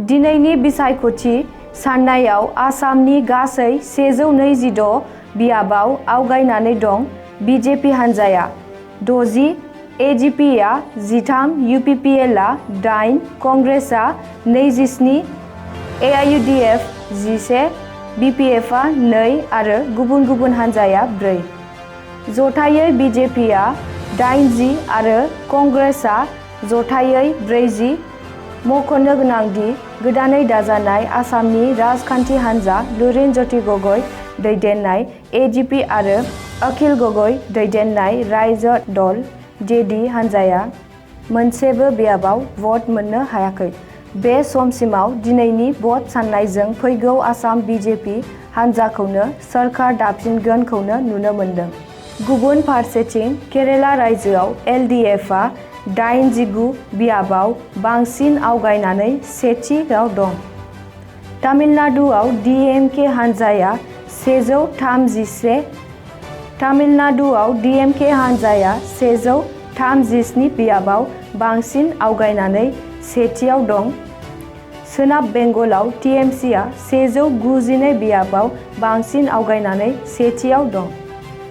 दिनैनि बिसायख'थि साननायाव आसामनि गासै 126 बियाबाव आवगायनानै दं बिजेपि हान्जाया 60, एजिपिआ 13, इउपिपिएलआ 8, कंग्रेसआ 27, एआइयुडिएफ 11, बिपिएफआ 2 आरो गुबुन गुबुन हान्जाया 4। जथायै बिजेपिआ 80 आरो कंग्रेसआ जथायै 40। मख'नो गोनांदि गोदानै दाजानाय आसामनि राजखान्थि हान्जा लुरिन ज्योति गगৈ दैदेननाय एजिपि आरो अखिल गगৈ दैदेननाय रायजो दल जेडि हान्जाया मोनसेबो बियाबाव भट मोननो हायाखै। बे समसिमाव दिनैनि भट साननायजों फैगौ आसाम बिजेपि हान्जाखौनो सोरखार दाफिनगोनखौनो नुनो मोन्दों। गुबुन फारसेथिं केरेला रायजोआव एलडिएफआ 89 बियाबाव बांसिन आवगायनानै सेथियाव दं। तामिलनाडुआव डिएमके हान्जाया 131, तामिलनाडुआव डिएमके हान्जाया 137 बियाबाव बांसिन आवगायनानै सेथियाव दं। सोनाब बेंगलाव टिएमसिआ 192 बियाबाव बांसिन आवगायनानै सेथियाव दं।